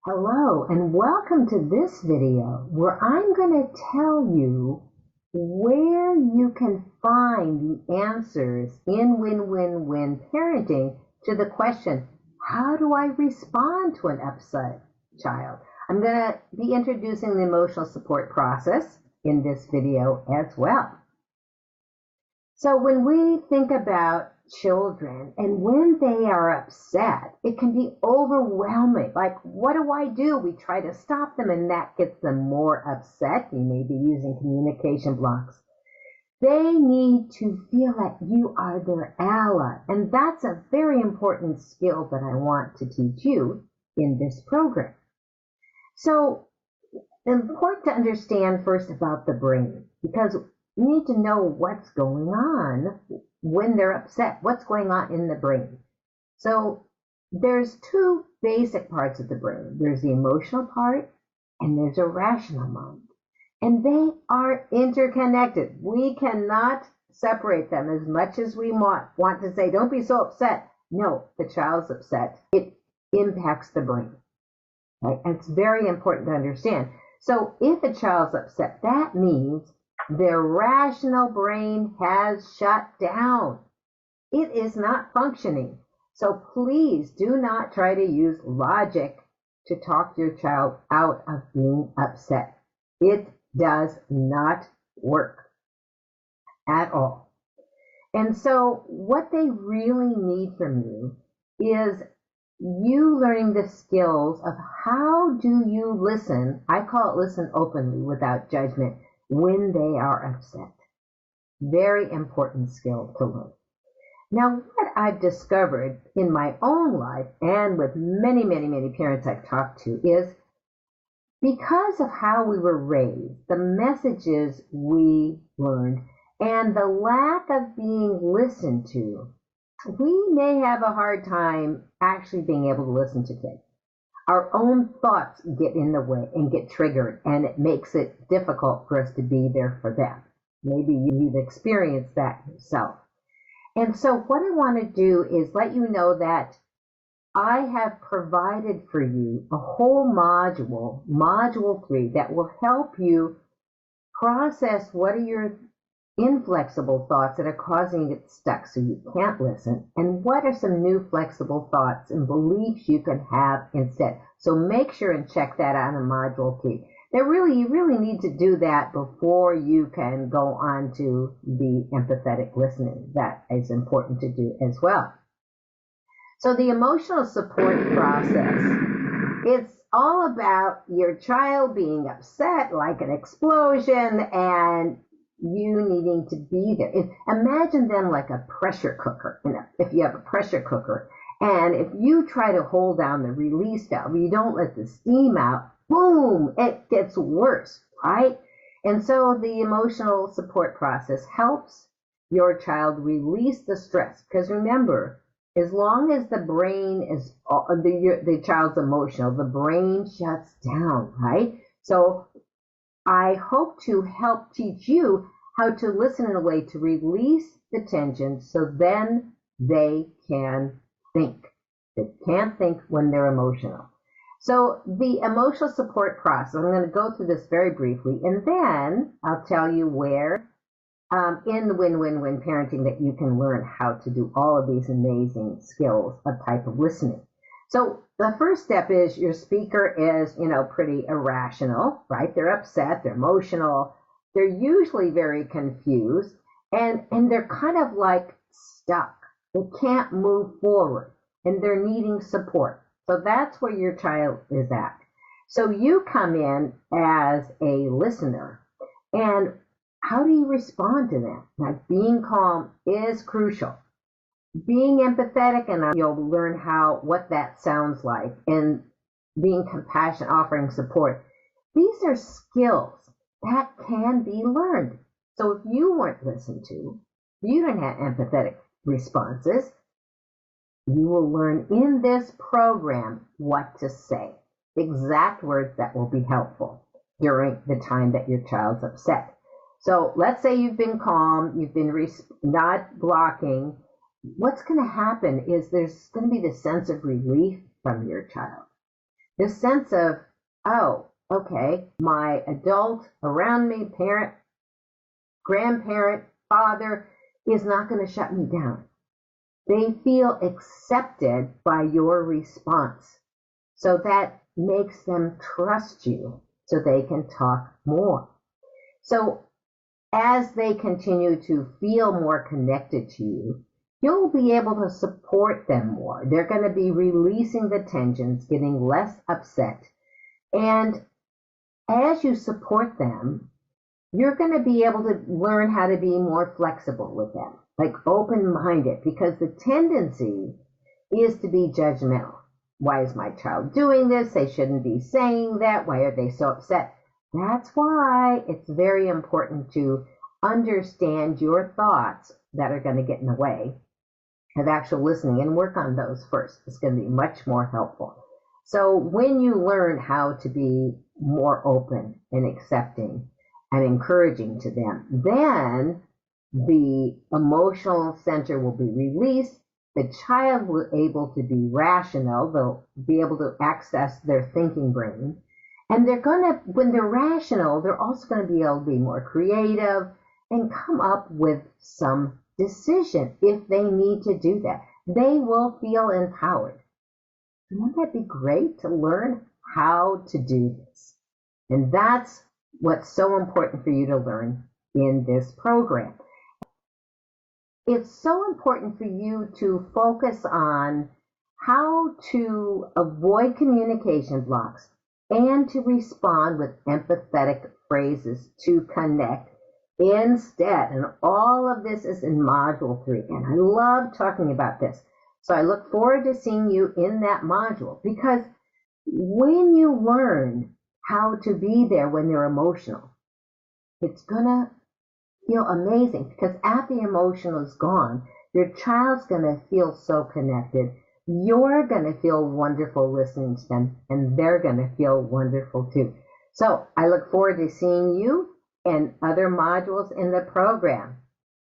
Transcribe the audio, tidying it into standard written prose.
Hello and welcome to this video where I'm going to tell you where you can find the answers in win-win-win parenting to the question, how do I respond to an upset child? I'm going to be introducing the emotional support process in this video as well. So when we think about children and when they are upset, it can be overwhelming. Like, what do? We try to stop them and that gets them more upset. You may be using communication blocks. They need to feel that you are their ally. And that's a very important skill that I want to teach you in this program. So important to understand first about the brain, because you need to know what's going on when they're upset, what's going on in the brain. So there's two basic parts of the brain. There's the emotional part and there's a rational mind. And they are interconnected. We cannot separate them as much as we want to say, don't be so upset. No, the child's upset. It impacts the brain. Right? And it's very important to understand. So if a child's upset, that means their rational brain has shut down. It is not functioning. So please do not try to use logic to talk your child out of being upset. It does not work at all. And so what they really need from you is you learning the skills of how do you listen. I call it listen openly without judgment when they are upset. Very important skill to learn. Now, what I've discovered in my own life and with many parents I've talked to is because of how we were raised, the messages we learned, and the lack of being listened to, we may have a hard time actually being able to listen to kids. Our own thoughts get in the way and get triggered, and it makes it difficult for us to be there for them. Maybe you've experienced that yourself. And so what I want to do is let you know that I have provided for you a whole module 3, that will help you process what are your inflexible thoughts that are causing you to get stuck so you can't listen, and what are some new flexible thoughts and beliefs you can have instead. So make sure and check that out in module 3. You really need to do that before you can go on to the empathetic listening. That is important to do as well. So the emotional support process, it's all about your child being upset like an explosion and you needing to be there. Imagine them like a pressure cooker. If you have a pressure cooker, and if you try to hold down the release valve, you don't let the steam out, boom, it gets worse, right? And so the emotional support process helps your child release the stress. Because remember, as long as the brain is, the child's emotional, the brain shuts down, right? So I hope to help teach you how to listen in a way to release the tension so then they can think. They can't think when they're emotional. So the emotional support process, I'm going to go through this very briefly, and then I'll tell you where in the win-win-win parenting that you can learn how to do all of these amazing skills of type of listening. So the first step is your speaker is, pretty irrational, right? They're upset, they're emotional, they're usually very confused, and they're kind of like stuck. They can't move forward, and they're needing support. So that's where your child is at. So you come in as a listener, and how do you respond to that? Now, being calm is crucial. Being empathetic, and you'll learn what that sounds like, and being compassionate, offering support. These are skills that can be learned. So if you weren't listened to, you don't have empathetic responses, you will learn in this program what to say, exact words that will be helpful during the time that your child's upset. So let's say you've been calm, you've been not blocking. What's going to happen is there's going to be this sense of relief from your child. This sense of, oh, okay, my adult around me, parent, grandparent, father, is not going to shut me down. They feel accepted by your response. So that makes them trust you so they can talk more. So as they continue to feel more connected to you, you'll be able to support them more. They're going to be releasing the tensions, getting less upset. And as you support them, you're going to be able to learn how to be more flexible with them, like open-minded, because the tendency is to be judgmental. Why is my child doing this? They shouldn't be saying that. Why are they so upset? That's why it's very important to understand your thoughts that are going to get in the way of actual listening and work on those first. It's going to be much more helpful. So when you learn how to be more open and accepting and encouraging to them, then the emotional center will be released. The child will be able to be rational. They'll be able to access their thinking brain. And they're going to, when they're rational, they're also going to be able to be more creative and come up with some decision if they need to do that. They will feel empowered. Wouldn't that be great to learn how to do this? And that's what's so important for you to learn in this program. It's so important for you to focus on how to avoid communication blocks and to respond with empathetic phrases to connect instead. And all of this is in Module 3. And I love talking about this. So I look forward to seeing you in that module, because when you learn how to be there when they're emotional, it's going to feel amazing, because after the emotion is gone, your child's going to feel so connected. You're going to feel wonderful listening to them, and they're going to feel wonderful too. So I look forward to seeing you in other modules in the program.